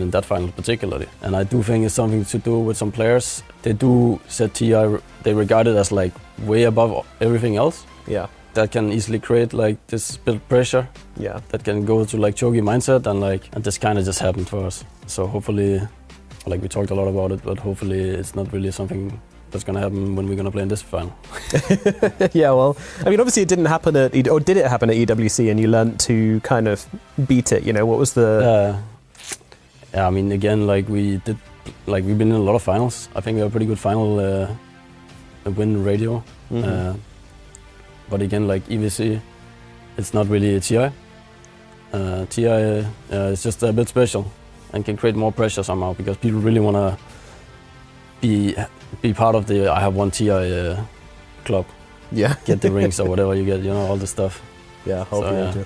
in that final particularly. And I do think it's something to do with some players. They do set TI, they regard it as like way above everything else. Yeah. That can easily create like this bit of pressure. Yeah. That can go to like choky mindset and this kind of just happened for us. So hopefully, like we talked a lot about it, but hopefully it's not really something that's going to happen when we're going to play in this final. Yeah, well, I mean, obviously it didn't happen or did it happen at EWC and you learned to kind of beat it, you know, what was the... Yeah, I mean, again, like we've been in a lot of finals. I think we have a pretty good final win radio. Mm-hmm. But again, like EVC, it's not really a TI. TI is just a bit special and can create more pressure somehow because people really want to be part of the I have one TI club. Yeah. Get the rings or whatever you get, you know, all the stuff. Yeah, hopefully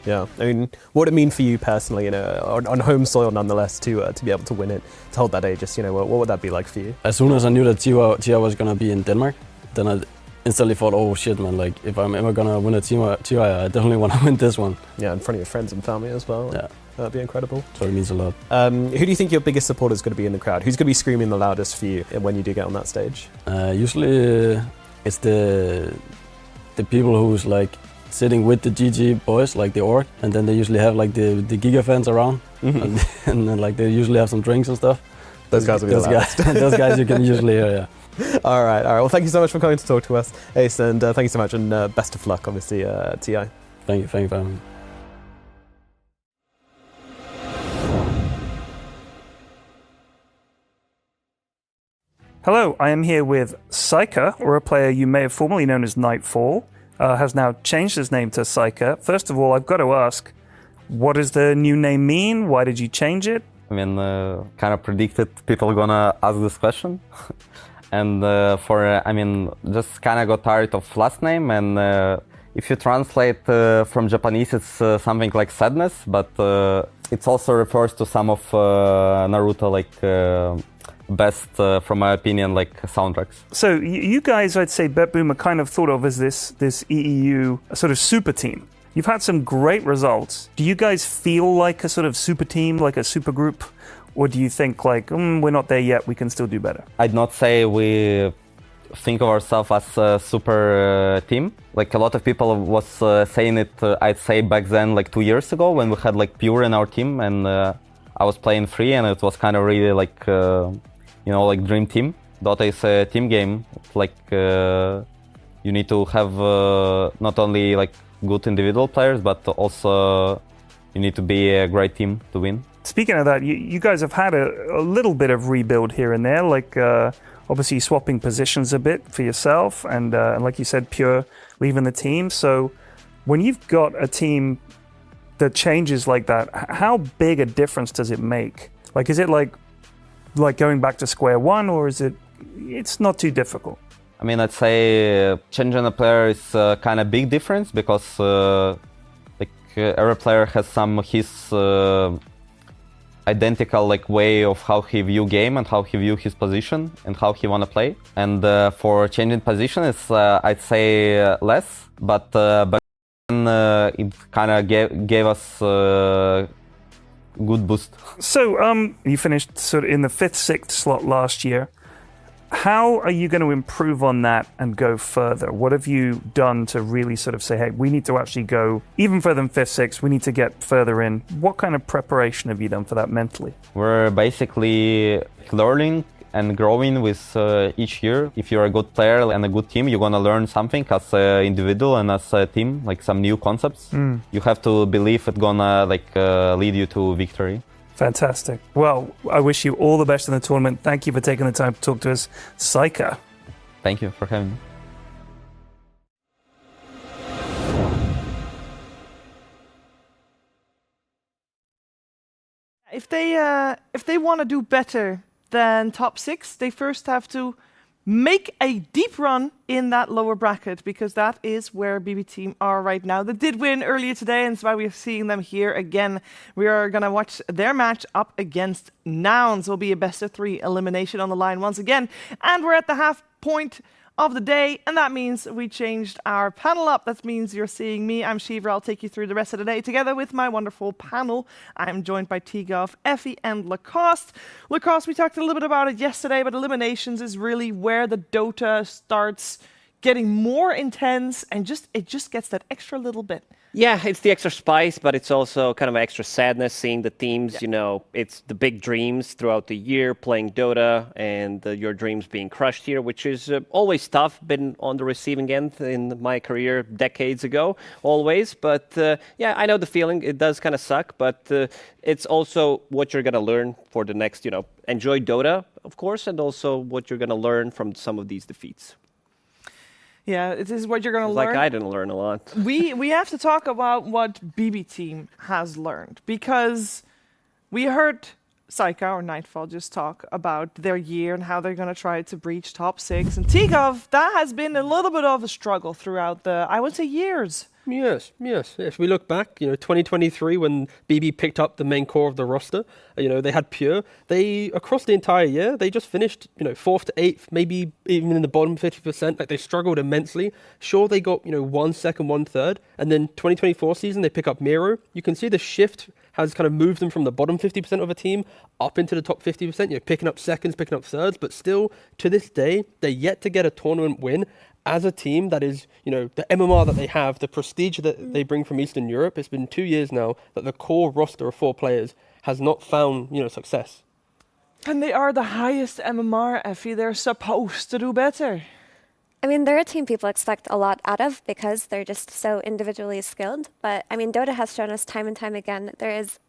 yeah. I mean, what would it mean for you personally, you know, on home soil nonetheless, to be able to win it, to hold that Aegis, you know, what would that be like for you? As soon as I knew that TI was going to be in Denmark, then I instantly thought, oh shit, man, like if I'm ever going to win a TI, I definitely want to win this one. Yeah, in front of your friends and family as well. Yeah. That'd be incredible. So it means a lot. Who do you think your biggest supporter is going to be in the crowd? Who's going to be screaming the loudest for you when you do get on that stage? Usually it's the people who's like sitting with the GG boys, like the org, and then they usually have like the Giga fans around, mm-hmm. and then like they usually have some drinks and stuff. Those guys will be the loudest. Those guys you can usually hear, yeah. All right. Well, thank you so much for coming to talk to us, Ace, and thank you so much, and best of luck, obviously, TI. Thank you for having me. Hello, I am here with Saika, or a player you may have formerly known as Nightfall, has now changed his name to Saika. First of all, I've got to ask, what does the new name mean? Why did you change it? I mean, kind of predicted people gonna ask this question. And just kind of got tired of last name. And if you translate from Japanese, it's something like sadness, but it also refers to some of Naruto, like best, from my opinion, like soundtracks. So you guys, I'd say, BetBoom are kind of thought of as this EEU sort of super team. You've had some great results. Do you guys feel like a sort of super team, like a super group? Or do you think like, we're not there yet, we can still do better? I'd not say we think of ourselves as a super team. Like a lot of people was saying it, I'd say back then, like 2 years ago, when we had like Pure in our team and I was playing free and it was kind of really like, like dream team. Dota is a team game. Like you need to have not only like good individual players, but also you need to be a great team to win. Speaking of that, you guys have had a little bit of rebuild here and there, like obviously swapping positions a bit for yourself, and like you said, Pure leaving the team. So when you've got a team that changes like that, how big a difference does it make? Like, is it like going back to square one, or is it's not too difficult? I mean, I'd say changing a player is kind of big difference because every player has his identical like way of how he view game and how he view his position and how he want to play. And for changing position, it's I'd say less, but it kind of gave us good boost. So you finished sort of in the 5th, 6th slot last year. How are you going to improve on that and go further? What have you done to really sort of say, hey, we need to actually go even further than 5th, 6th, we need to get further in? What kind of preparation have you done for that mentally? We're basically learning and growing with each year. If you're a good player and a good team, you're going to learn something as an individual and as a team, like some new concepts. You have to believe it's going to lead you to victory. Fantastic. Well, I wish you all the best in the tournament. Thank you for taking the time to talk to us. Saika. Thank you for having me. If they want to do better than top 6, they first have to make a deep run in that lower bracket, because that is where BB Team are right now. They did win earlier today, and that's why we're seeing them here again. We are going to watch their match up against Nouns. Will be a best of 3 elimination on the line once again. And we're at the half point of the day, and that means we changed our panel up. That means you're seeing me. I'm Shiva. I'll take you through the rest of the day together with my wonderful panel. I'm joined by Tigov, Effie, and Lacoste. Lacoste, we talked a little bit about it yesterday, but eliminations is really where the Dota starts getting more intense, and it just gets that extra little bit. Yeah, it's the extra spice, but it's also kind of extra sadness seeing the teams, it's the big dreams throughout the year playing Dota and your dreams being crushed here, which is always tough. Been on the receiving end in my career decades ago, always. But yeah, I know the feeling. It does kind of suck, but it's also what you're going to learn for the next, enjoy Dota, of course, and also what you're going to learn from some of these defeats. Yeah, it is what you're going to learn. Like I didn't learn a lot. We have to talk about what BB Team has learned, because we heard Saika or Nightfall just talk about their year and how they're going to try to breach top 6. And Tigov, that has been a little bit of a struggle throughout I would say, years. Yes. If we look back, 2023, when BB picked up the main core of the roster, they had Pure. They, across the entire year, they just finished, 4th to 8th, maybe even in the bottom 50%. Like, they struggled immensely. Sure, they got, 1 second, 1 third. And then 2024 season, they pick up Miro. You can see the shift has kind of moved them from the bottom 50% of a team up into the top 50%, picking up seconds, picking up thirds. But still, to this day, they're yet to get a tournament win. As a team that is, the MMR that they have, the prestige that they bring from Eastern Europe, it's been 2 years now that the core roster of 4 players has not found, success. And they are the highest MMR, Effie. They're supposed to do better. I mean, they're a team people expect a lot out of because they're just so individually skilled. But, I mean, Dota has shown us time and time again there is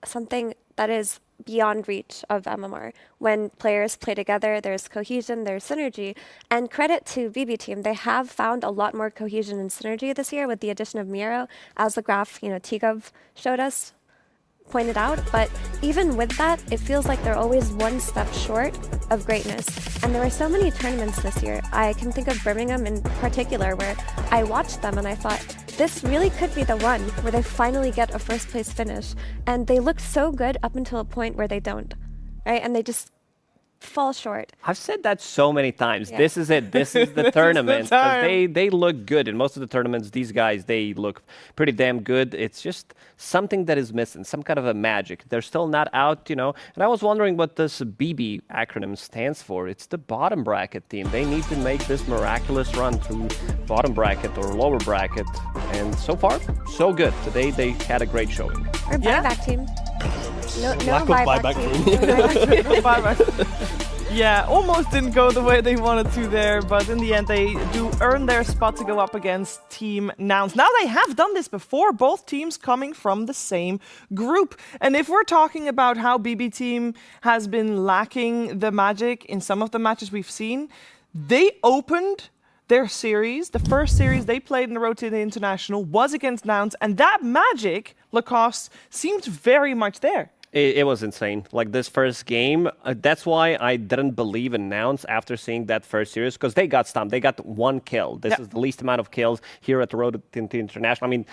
something that is beyond reach of MMR. When players play together, there's cohesion, there's synergy. And credit to BB Team, they have found a lot more cohesion and synergy this year with the addition of Miro, as the graph, Tigov showed us, pointed out. But even with that, it feels like they're always one step short of greatness. And there were so many tournaments this year. I can think of Birmingham in particular, where I watched them and I thought, this really could be the one where they finally get a first place finish. And they looked so good up until a point where they don't, right? And they just fall short. I've said that so many times. Yeah. This is it. This is the tournament. the time. They look good. In most of the tournaments, these guys, they look pretty damn good. It's just something that is missing, some kind of a magic. They're still not out, And I was wondering what this BB acronym stands for. It's the bottom bracket team. They need to make this miraculous run through bottom bracket or lower bracket. And so far, so good. Today, they had a great showing. Or buyback team. No Lack of buyback team. Yeah, almost didn't go the way they wanted to there, but in the end they do earn their spot to go up against Team Nouns. Now, they have done this before, both teams coming from the same group. And if we're talking about how BB Team has been lacking the magic in some of the matches we've seen, they opened their series. The first series they played in the Road to the International was against Nouns, and that magic, Lacoste, seemed very much there. It was insane. Like, this first game, that's why I didn't believe in Nouns after seeing that first series, because they got stumped. They got 1 kill. This is the least amount of kills here at the Road to the International. I mean,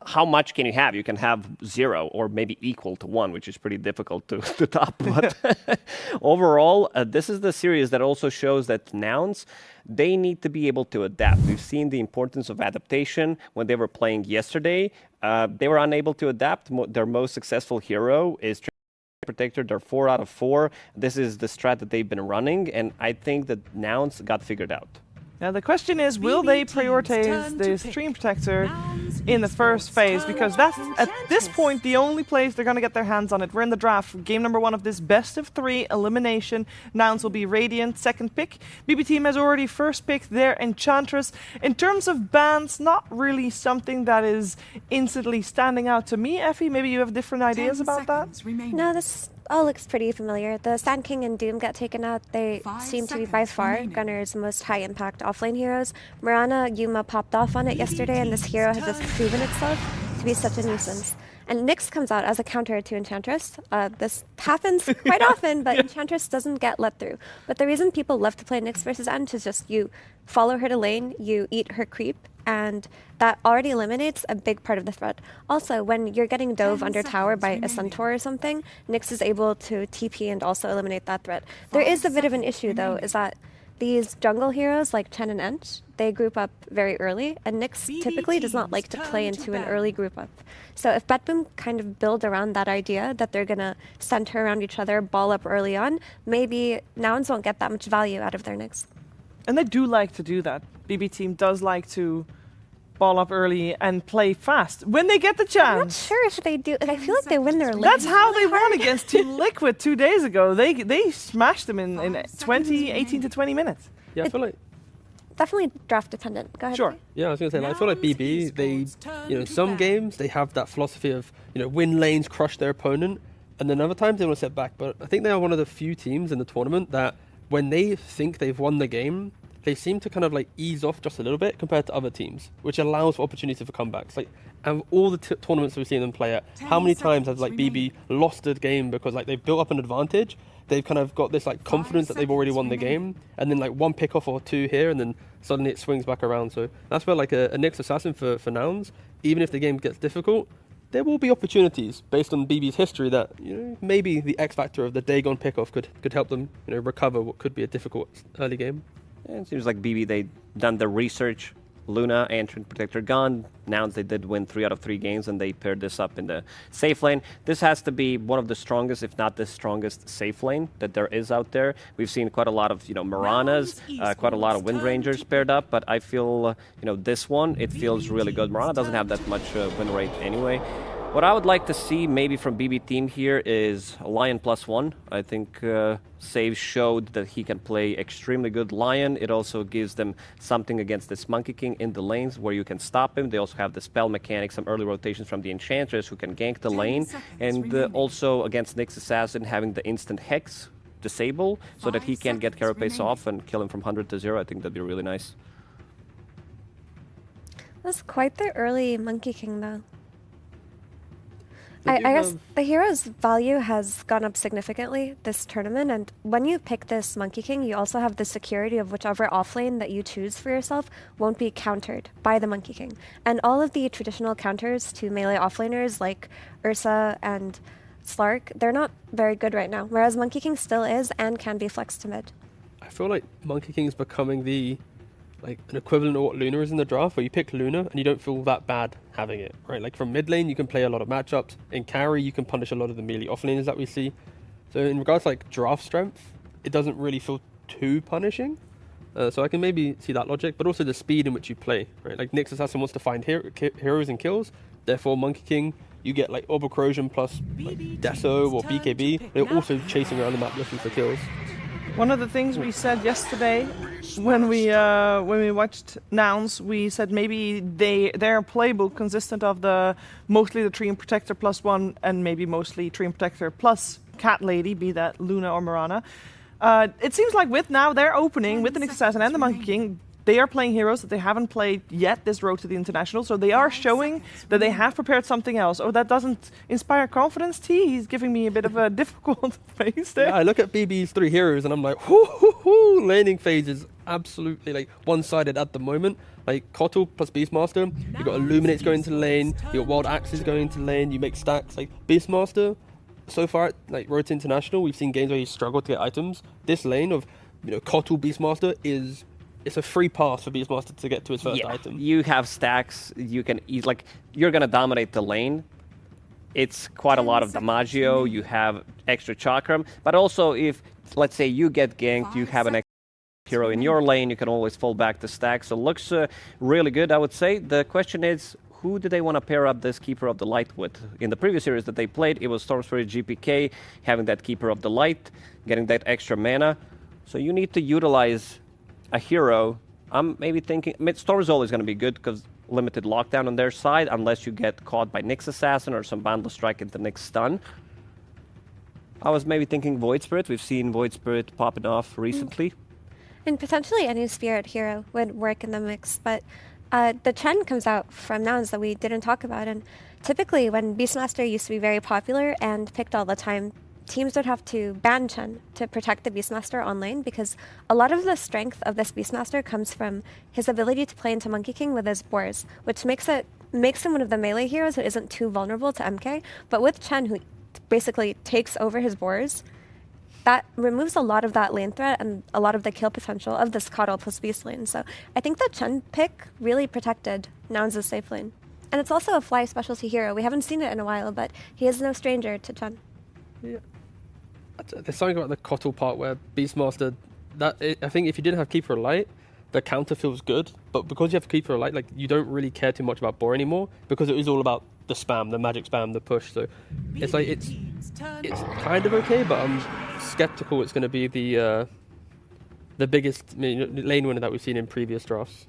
how much can you have? You can have 0 or maybe equal to 1, which is pretty difficult to top. But overall, this is the series that also shows that Nouns, they need to be able to adapt. We've seen the importance of adaptation when they were playing yesterday. They were unable to adapt. Their most successful hero is Protector. They're 4 out of 4. This is the strat that they've been running, and I think that Nouns got figured out. Now the question is, will they prioritize the Stream Protector in the first phase? Because that's, at this point, the only place they're going to get their hands on it. We're in the draft, game number 1 of this best of 3 elimination. Nouns will be Radiant, second pick. BB Team has already first picked their Enchantress. In terms of bans, not really something that is instantly standing out to me. Effie, maybe you have different ideas about that? No, this all looks pretty familiar. The Sand King and Doom got taken out. They seem to be by far Gunner's most high-impact offlane heroes. Mirana Yuma popped off on it yesterday, and this hero has just proven itself to be such a nuisance. And Nyx comes out as a counter to Enchantress. This happens quite often, but Enchantress doesn't get let through. But the reason people love to play Nyx versus Ent is just you follow her to lane, you eat her creep, and that already eliminates a big part of the threat. Also, when you're getting dove under tower by a centaur or something, Nyx is able to TP and also eliminate that threat. There is a bit of an issue, though, is that these jungle heroes like Chen and Ench, they group up very early, and Nyx typically does not like to play into an early group up. So if BetBoom kind of build around that idea that they're going to center around each other, ball up early on, maybe Nouns won't get that much value out of their Nyx. And they do like to do that. BB team does like to ball up early and play fast when they get the I'm not chance. sure if they do. I feel like they win their lanes. That's how they really won hard. against Team Liquid 2 days ago. They smashed them in 18 to 20 minutes. Yeah, I feel like Definitely draft dependent. Go ahead. Sure. Faye. Yeah, I was going to say, like, I feel like BB, they, some games they have that philosophy of, win lanes, crush their opponent, and then other times they want to sit back. But I think they are one of the few teams in the tournament that when they think they've won the game, they seem to kind of like ease off just a little bit compared to other teams, which allows for opportunity for comebacks. Like, and all the tournaments we've seen them play at, how many times has like BB lost a game because like they've built up an advantage? They've kind of got this like confidence that they've already won the game, and then like one pickoff or two here, and then suddenly it swings back around. So that's where like a Nyx Assassin for Nouns, even if the game gets difficult, there will be opportunities based on BB's history that maybe the X factor of the Dagon pickoff could help them recover what could be a difficult early game. Yeah, it seems like BB, they've done the research. Luna, Antrim, Protector gone. Nouns, they did win 3 out of 3 games, and they paired this up in the safe lane. This has to be one of the strongest, if not the strongest, safe lane that there is out there. We've seen quite a lot of, Maranas, quite a lot of Wind Rangers paired up, but I feel, this one, it feels really good. Marana doesn't have that much win rate anyway. What I would like to see maybe from BB team here is Lion +1. I think Save showed that he can play extremely good Lion. It also gives them something against this Monkey King in the lanes where you can stop him. They also have the spell mechanic, some early rotations from the Enchantress who can gank the lane. And also against Nyx Assassin having the instant Hex disable so that he can get Carapace off and kill him from 100 to 0. I think that'd be really nice. That's quite the early Monkey King, though. They do I guess have- the hero's value has gone up significantly this tournament, and when you pick this Monkey King, you also have the security of whichever offlane that you choose for yourself won't be countered by the Monkey King. And all of the traditional counters to melee offlaners like Ursa and Slark, they're not very good right now, whereas Monkey King still is and can be flexed to mid. I feel like Monkey King is becoming an equivalent of what Luna is in the draft, where you pick Luna and you don't feel that bad having it, right? Like from mid lane, you can play a lot of matchups. In carry, you can punish a lot of the melee offlaners that we see. So in regards to like draft strength, it doesn't really feel too punishing. So I can maybe see that logic, but also the speed in which you play, right? Like Nyx Assassin wants to find heroes and kills, therefore Monkey King, you get like Orb Corrosion plus like Deso or BKB. They're also chasing around the map looking for kills. One of the things we said yesterday when we watched Nouns, we said maybe their playbook consistent of mostly the Treant Protector +1 and maybe mostly Treant Protector plus Cat Lady, be that Luna or Marana. It seems like with now their opening with the Nyx Assassin and the Monkey King, they are playing heroes that they haven't played yet this road to the International, so they are showing that they have prepared something else. Oh, that doesn't inspire confidence, T? He's giving me a bit of a difficult face there. Yeah, I look at BB's 3 heroes and I'm like, whoo, laning phase is absolutely like one-sided at the moment. Like Kotl plus Beastmaster, you got Illuminates going into lane, you got Wild Axes going into lane, you make stacks. Like Beastmaster, so far at like Road to International, we've seen games where he struggled to get items. This lane of Kotl Beastmaster it's a free pass for Beastmaster to get to his first item. You have stacks, you can you're gonna dominate the lane. It's quite a lot of Damagio, you have extra Chakram, but also if, let's say you get ganked, you have an extra hero in your lane, you can always fall back to stack, so looks really good, I would say. The question is, who do they want to pair up this Keeper of the Light with? In the previous series that they played, it was Storm Spirit GPK, having that Keeper of the Light, getting that extra mana, so you need to utilize a hero. I'm maybe thinking Storm is always going to be good because limited lockdown on their side unless you get caught by Nyx Assassin or some Boundless Strike into Nyx Stun. I was maybe thinking Void Spirit. We've seen Void Spirit popping off recently. And potentially any Spirit hero would work in the mix, but the Chen comes out from Nouns that we didn't talk about, and typically when Beastmaster used to be very popular and picked all the time, teams would have to ban Chen to protect the Beastmaster on lane because a lot of the strength of this Beastmaster comes from his ability to play into Monkey King with his boars, which makes him one of the melee heroes who isn't too vulnerable to MK. But with Chen, who basically takes over his boars, that removes a lot of that lane threat and a lot of the kill potential of this KotL plus Beast lane. So I think the Chen pick really protected Nouns' safe lane. And it's also a fly specialty hero. We haven't seen it in a while, but he is no stranger to Chen. Yeah. There's something about the KotL part where Beastmaster, I think if you didn't have Keeper of Light, the counter feels good, but because you have Keeper of Light, like, you don't really care too much about Boar anymore, because it is all about the spam, the magic spam, the push. So it's like it's kind of okay, but I'm skeptical it's going to be the biggest lane winner that we've seen in previous drafts.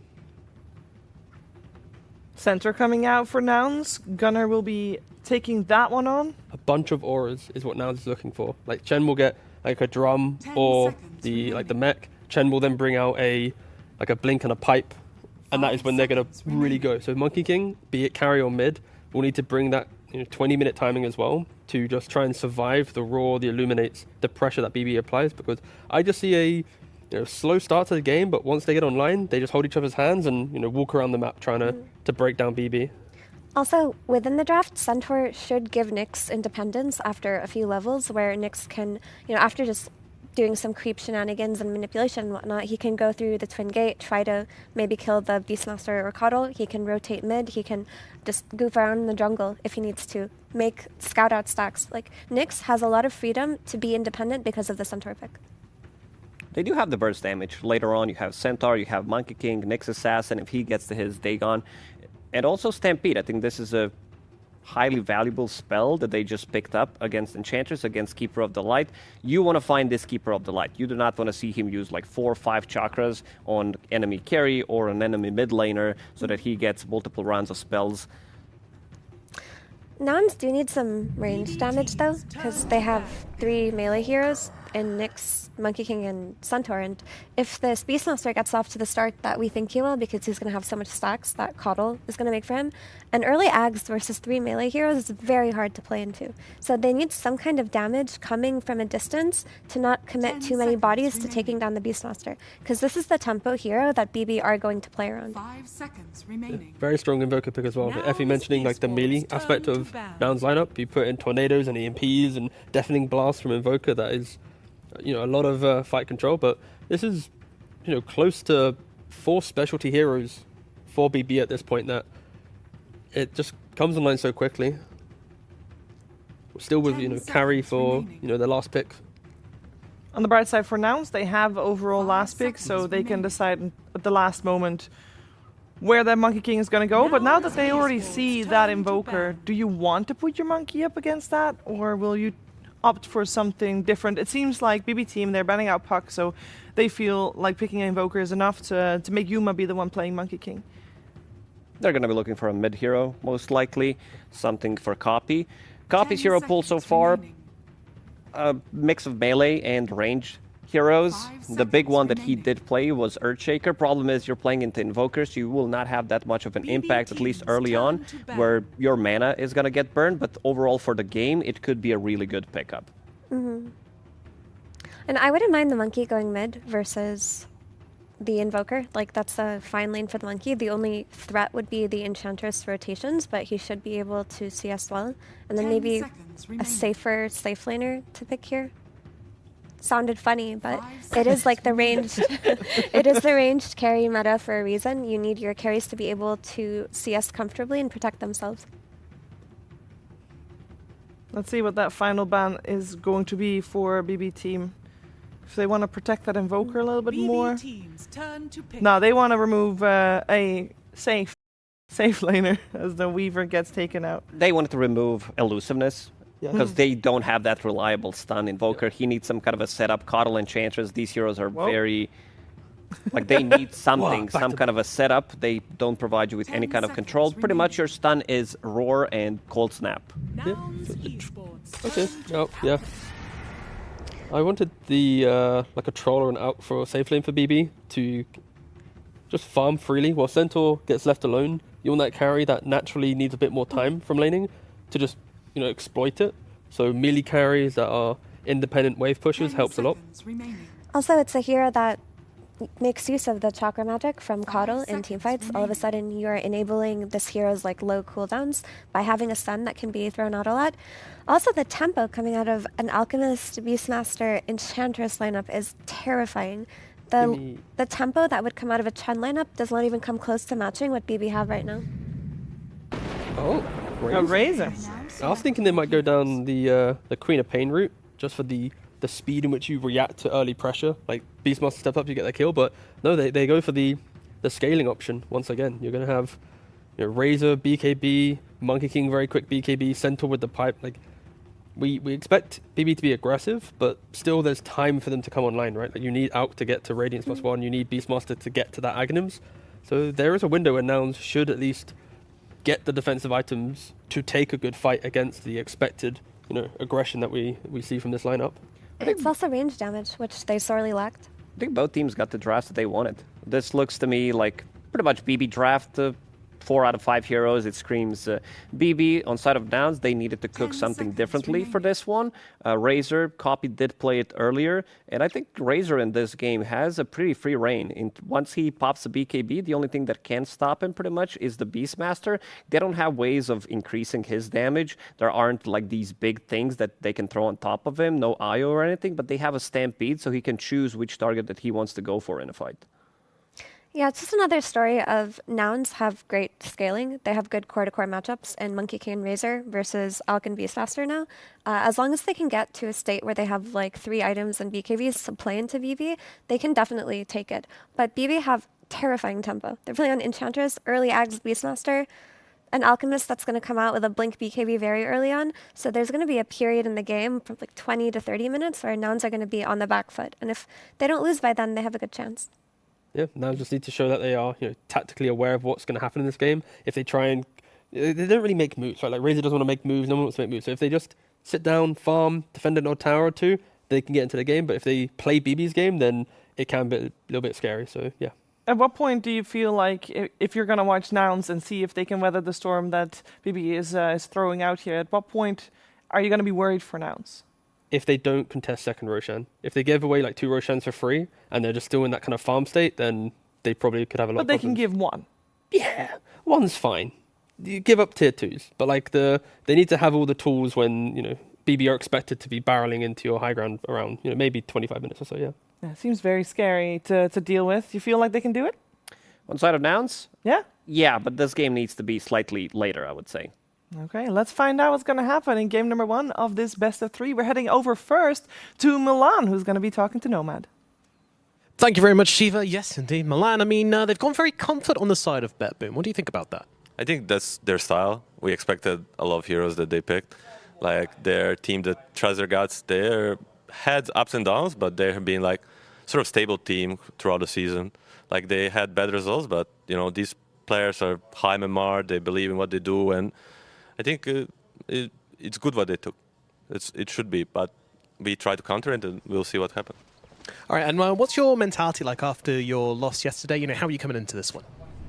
Center coming out for Nouns. Gunnar will be taking that one on. A bunch of auras is what Nouns is looking for. Like, Chen will get like a drum or the mech. Chen will then bring out a blink and a pipe, and that is when they're going to really go. So Monkey King, be it carry or mid, will need to bring that 20-minute timing as well to just try and survive the roar, the illuminates, the pressure that BB applies, because I just see a slow start to the game, but once they get online, they just hold each other's hands and walk around the map trying to break down BB. Also, within the draft, Centaur should give Nyx independence after a few levels, where Nyx can, after just doing some creep shenanigans and manipulation and whatnot, he can go through the Twin Gate, try to maybe kill the Beastmaster or KotL. He can rotate mid. He can just goof around in the jungle if he needs to, make scout out stacks. Like, Nyx has a lot of freedom to be independent because of the Centaur pick. They do have the burst damage. Later on, you have Centaur, you have Monkey King, Nyx Assassin, if he gets to his Dagon. And also Stampede. I think this is a highly valuable spell that they just picked up against Enchantress, against Keeper of the Light. You want to find this Keeper of the Light. You do not want to see him use like 4 or 5 chakras on enemy carry or an enemy mid laner so that he gets multiple rounds of spells. Nouns do need some range damage though, because they have 3 melee heroes in Nyx, Monkey King, and Centaur. And if this Beastmaster gets off to the start that we think he will, because he's going to have so much stacks that KotL is going to make for him, an early Ags versus 3 melee heroes is very hard to play into. So they need some kind of damage coming from a distance to not commit too many bodies to taking down the Beastmaster, because this is the tempo hero that BB are going to play around. 5 seconds remaining. Yeah, very strong Invoker pick as well. Effie mentioning like the melee aspect of Nouns lineup. You put in tornadoes and EMPs and deafening blasts from Invoker. That is a lot of fight control, but this is close to 4 specialty heroes for BB at this point, that it just comes online so quickly. Still with carry for the last pick. On the bright side for Nouns, they have overall last pick, so they can decide at the last moment where that Monkey King is going to go. But now that they already see that Invoker, do you want to put your monkey up against that, or will you opt for something different? It seems like BB team, they're banning out Puck, so they feel like picking an Invoker is enough to make Yuma be the one playing Monkey King. They're going to be looking for a mid hero, most likely. Something for Copy. Copy's hero pool so far, a mix of melee and range heroes. The big one that he did play was Earthshaker. Problem is, you're playing into Invokers, you will not have that much of an impact, at least early on, where your mana is going to get burned, but overall for the game, it could be a really good pickup. Mm-hmm. And I wouldn't mind the Monkey going mid versus the Invoker. Like, that's a fine lane for the Monkey. The only threat would be the Enchantress rotations, but he should be able to CS well. And then maybe a safer safe laner to pick here. Sounded funny, but it is like the ranged it is the ranged carry meta for a reason. You need your carries to be able to CS comfortably and protect themselves. Let's see what that final ban is going to be for BB team. If they want to protect that Invoker a little bit more. No, they want to remove a safe laner as the Weaver gets taken out. They wanted to remove elusiveness, because they don't have that reliable stun Invoker. He needs some kind of a setup. KotL, Enchantress, these heroes are very... Like, they need something, some kind of a setup. They don't provide you with any kind of control. Pretty much your stun is Roar and Cold Snap. Yeah. Okay, yeah. I wanted the like a Troll or an out for a safe lane for BB to just farm freely while Centaur gets left alone. You want that carry that naturally needs a bit more time from laning to just exploit it. So melee carries that are independent wave pushers helps a lot. Also, it's a hero that makes use of the chakra magic from Coddle in teamfights. All of a sudden, you're enabling this hero's like low cooldowns by having a stun that can be thrown out a lot. Also, the tempo coming out of an Alchemist, Beastmaster, Enchantress lineup is terrifying. The tempo that would come out of a Chen lineup does not even come close to matching what BB have right now. Oh, A Razor. I was thinking they might go down the Queen of Pain route, just for the speed in which you react to early pressure. Like Beastmaster steps up, you get that kill, but no, they go for the scaling option once again. You're going to have Razor, BKB, Monkey King, very quick BKB, Centaur with the pipe. Like we expect BB to be aggressive, but still there's time for them to come online, right? Like you need Alk to get to Radiance +1, you need Beastmaster to get to that Aghanims. So there is a window where Nouns should at least get the defensive items to take a good fight against the expected, aggression that we see from this lineup. It's also range damage, which they sorely lacked. I think both teams got the drafts that they wanted. This looks to me like pretty much BB draft 4 out of 5 heroes. It screams BB. On side of Nouns, they needed to cook something differently for this one. Razor, Copy did play it earlier, and I think Razor in this game has a pretty free reign. Once he pops a BKB, the only thing that can stop him pretty much is the Beastmaster. They don't have ways of increasing his damage. There aren't like these big things that they can throw on top of him, no IO or anything, but they have a Stampede, so he can choose which target that he wants to go for in a fight. Yeah, it's just another story of Nouns have great scaling. They have good core-to-core matchups in Monkey King and Razor versus Alk and Beastmaster now. As long as they can get to a state where they have like 3 items and BKBs to play into BB, they can definitely take it. But BB have terrifying tempo. They're playing on Enchantress, early Ags Beastmaster, an Alchemist that's going to come out with a Blink BKB very early on. So there's going to be a period in the game from like 20 to 30 minutes where Nouns are going to be on the back foot. And if they don't lose by then, they have a good chance. Yeah, now just need to show that they are, tactically aware of what's going to happen in this game. If they try and they don't really make moves, right? Like Razor doesn't want to make moves, no one wants to make moves. So if they just sit down, farm, defend an odd tower or two, they can get into the game. But if they play BB's game, then it can be a little bit scary. So yeah. At what point do you feel like if you're going to watch Nouns and see if they can weather the storm that BB is throwing out here, at what point are you going to be worried for Nouns? If they don't contest second Roshan. If they give away like 2 Roshans for free and they're just still in that kind of farm state, then they probably could have a lot of problems. But they can give 1. Yeah, 1's fine. You give up tier 2s, but like they need to have all the tools when, BB are expected to be barreling into your high ground around, maybe 25 minutes or so, yeah. Yeah, it seems very scary to deal with. You feel like they can do it? On side of Nouns? Yeah? Yeah, but this game needs to be slightly later, I would say. Okay, let's find out what's going to happen in game number 1 of this best of 3. We're heading over first to Milan, who's going to be talking to Nomad. Thank you very much, Shiva. Yes, indeed. Milan, I mean, they've gone very comfort on the side of BetBoom. What do you think about that? I think that's their style. We expected a lot of heroes that they picked. Like their team that tries their guts, they had ups and downs, but they have been like sort of stable team throughout the season. Like they had bad results, but these players are high MMR, they believe in what they do, and I think it's good what they took. It should be, but we try to counter it and we'll see what happens. All right, and what's your mentality like after your loss yesterday? How are you coming into this one?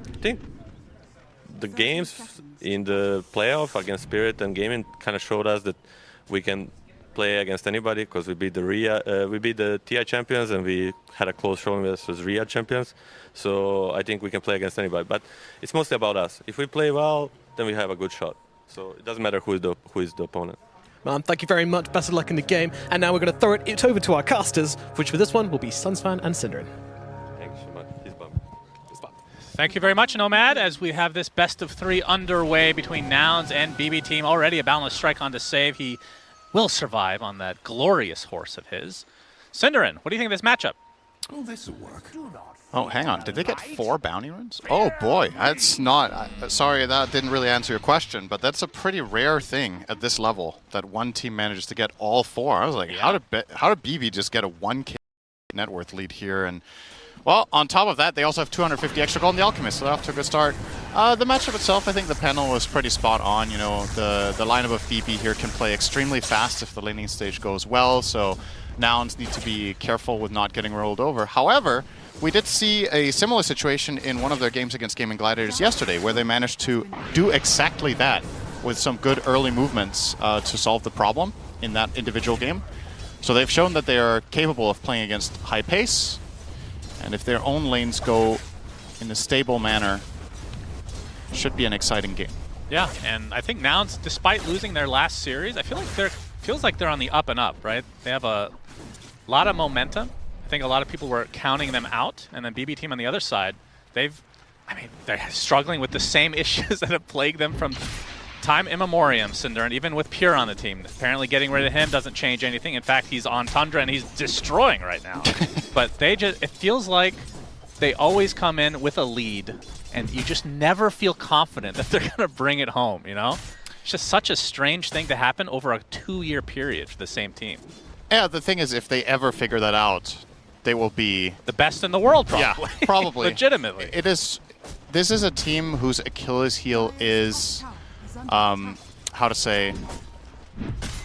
I think the games in the playoff against Spirit and Gaming kind of showed us that we can play against anybody because we beat the TI champions and we had a close showing versus RIA champions. So I think we can play against anybody, but it's mostly about us. If we play well, then we have a good shot. So it doesn't matter who is the opponent. Thank you very much. Best of luck in the game. And now we're going to throw it over to our casters, which for this one will be Sunsfan and Synderen. Thanks so much. He's bummed. Thank you very much, Nomad, as we have this best of 3 underway between Nouns and BB Team. Already a Boundless Strike on to save. He will survive on that glorious horse of his. Synderen, what do you think of this matchup? Oh, this will work. Oh, hang on. Did they get 4 bounty runes? Oh, boy. That's not... sorry, that didn't really answer your question, but that's a pretty rare thing at this level, that one team manages to get all 4. I was like, how did BB just get a 1k net worth lead here? And, well, on top of that, they also have 250 extra gold in the Alchemist, so they're off to a good start. The matchup itself, I think the panel was pretty spot on. The lineup of BB here can play extremely fast if the laning stage goes well, so Nouns need to be careful with not getting rolled over. However, we did see a similar situation in one of their games against Gaming Gladiators yesterday, where they managed to do exactly that with some good early movements to solve the problem in that individual game. So they've shown that they are capable of playing against high pace And if their own lanes go in a stable manner, should be an exciting game. Yeah, and I think Nouns, despite losing their last series, I feel like feels like they're on the up and up, right? They have a lot of momentum. I think a lot of people were counting them out, and then BB Team on the other side, they're struggling with the same issues that have plagued them from time immemorial, Cinder, and even with Pure on the team. Apparently getting rid of him doesn't change anything. In fact, he's on Tundra and he's destroying right now. But it feels like they always come in with a lead, and you just never feel confident that they're going to bring it home, you know? It's just such a strange thing to happen over a 2-year period for the same team. Yeah, the thing is, if they ever figure that out, they will be the best in the world, probably. Yeah, probably. Legitimately. This is a team whose Achilles heel is,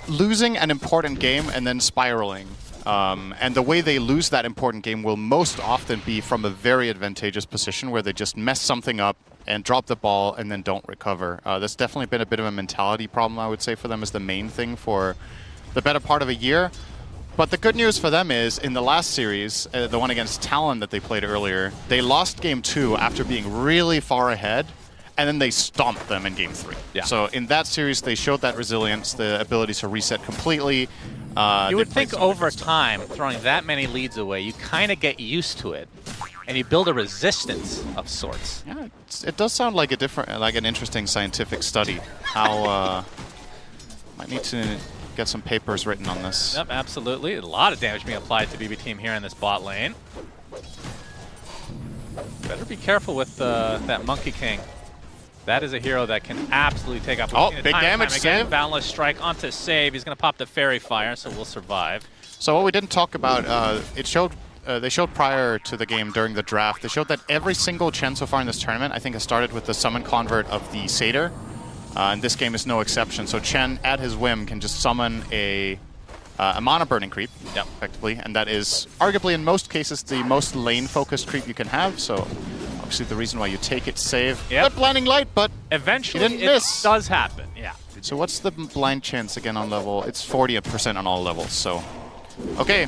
losing an important game and then spiraling. And the way they lose that important game will most often be from a very advantageous position where they just mess something up and drop the ball and then don't recover. That's definitely been a bit of a mentality problem, I would say, for them, is the main thing for the better part of a year. But the good news for them is, in the last series, the one against Talon that they played earlier, they lost Game 2 after being really far ahead, and then they stomped them in Game 3. Yeah. So in that series, they showed that resilience, the ability to reset completely. You would think over time, throwing that many leads away, you kind of get used to it, and you build a resistance of sorts. Yeah, it does sound like an interesting scientific study. How might need to get some papers written on this. Yep, absolutely. A lot of damage being applied to BB Team here in this bot lane. Better be careful with that Monkey King. That is a hero that can absolutely take off. Oh, big damage save. Boundless Strike onto save. He's going to pop the Fairy Fire, so we'll survive. So what we didn't talk about, they showed prior to the game during the draft, they showed that every single Chen so far in this tournament, I think, has started with the summon convert of the Satyr. And this game is no exception. So Chen, at his whim, can just summon a mana burning creep, effectively, and that is arguably in most cases the most lane-focused creep you can have. So obviously the reason why you take it, save. Yep. Blinding Light, but eventually you didn't miss. Does happen. Yeah. So what's the blind chance again on level? It's 40% on all levels. So okay.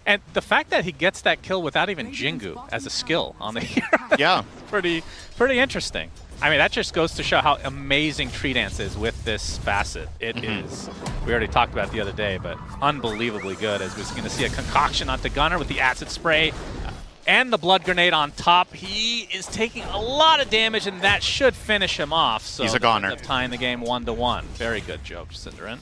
And the fact that he gets that kill without even Jingu as a skill on the hero, yeah, pretty interesting. I mean, that just goes to show how amazing Tree Dance is with this facet. It is, we already talked about it the other day, but unbelievably good, as we're going to see a concoction onto Gunnar with the acid spray and the blood grenade on top. He is taking a lot of damage, and that should finish him off. So he's a goner. Tying the game 1-1. Very good joke, Cinderin.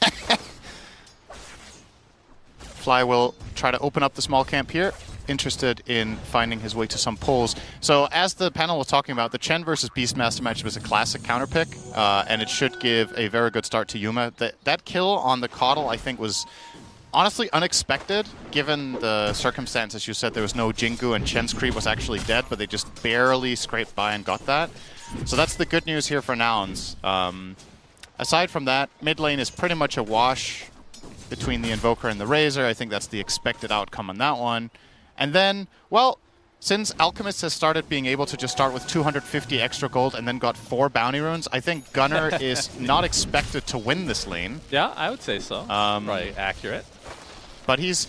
Fly will try to open up the small camp here, interested in finding his way to some pulls. So as the panel was talking about, the Chen versus Beastmaster match was a classic counter pick, and it should give a very good start to Yuma. That kill on the Coddle, I think, was honestly unexpected, given the circumstances. You said there was no Jingu and Chen's creep was actually dead, but they just barely scraped by and got that. So that's the good news here for Nouns. Aside from that, mid lane is pretty much a wash between the Invoker and the Razor. I think that's the expected outcome on that one. And then, well, since Alchemist has started being able to just start with 250 extra gold and then got 4 bounty runes, I think Gunnar is not expected to win this lane. Yeah, I would say so. Probably accurate. But he's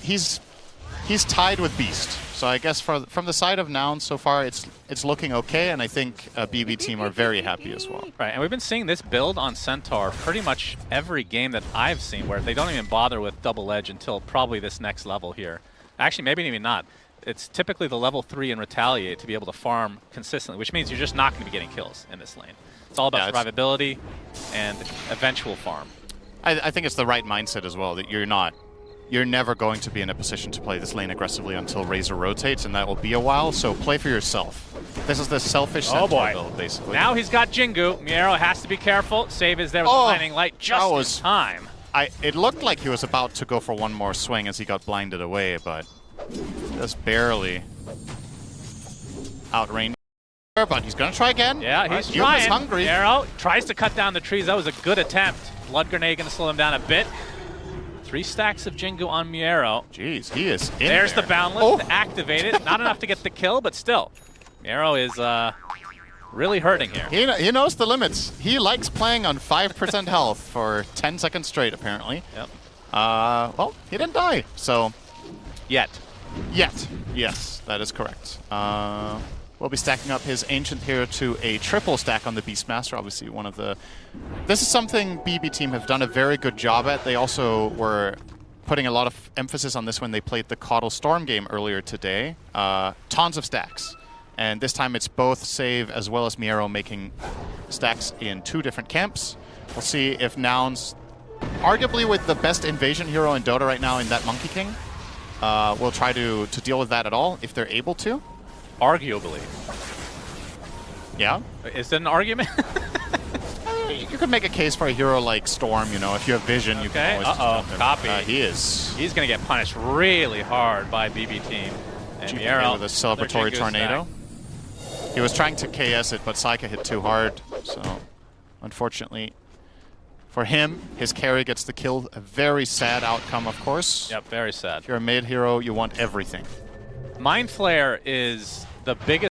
tied with Beast. So I guess from the side of Nouns so far, it's looking okay, and I think BB Team are very happy as well. Right, and we've been seeing this build on Centaur pretty much every game that I've seen, where they don't even bother with double edge until probably this next level here. Actually, maybe even not. It's typically the level 3 and Retaliate to be able to farm consistently, which means you're just not going to be getting kills in this lane. It's all about survivability and eventual farm. I think it's the right mindset as well, that you're never going to be in a position to play this lane aggressively until Razor rotates, and that will be a while, so play for yourself. This is the selfish Centaur build, basically. Now he's got Jingu. Miero has to be careful. Save is there with the Blinding Light just in time. It looked like he was about to go for one more swing as he got blinded away, but just barely outranged. But he's going to try again. Yeah, he's trying. Yuma's hungry. Miero tries to cut down the trees. That was a good attempt. Blood Grenade going to slow him down a bit. 3 stacks of Jingu on Miero. Jeez, he is in There's there. The Boundless to activate it. Not enough to get the kill, but still. Miero is really hurting here. He knows the limits. He likes playing on 5% health for 10 seconds straight, apparently. Yep. Well, he didn't die, so... Yet. Yes, that is correct. Will be stacking up his Ancient here to a triple stack on the Beastmaster. Obviously, one of the... This is something BB team have done a very good job at. They also were putting a lot of emphasis on this when they played the Caudal Storm game earlier today. Tons of stacks. And this time it's both Save as well as Miero making stacks in 2 different camps. We'll see if Nouns, arguably with the best invasion hero in Dota right now in that Monkey King, will try to deal with that at all, if they're able to. Arguably. Yeah? Is that an argument? You could make a case for a hero like Storm, you know, if you have vision, you can always just jump in. Copy. He is. He's going to get punished really hard by BB team. And Miero with a celebratory tornado. He was trying to KS it, but Saika hit too hard. So, unfortunately for him, his carry gets the kill. A very sad outcome, of course. Yep, very sad. If you're a mid hero, you want everything. Mind Flare is the biggest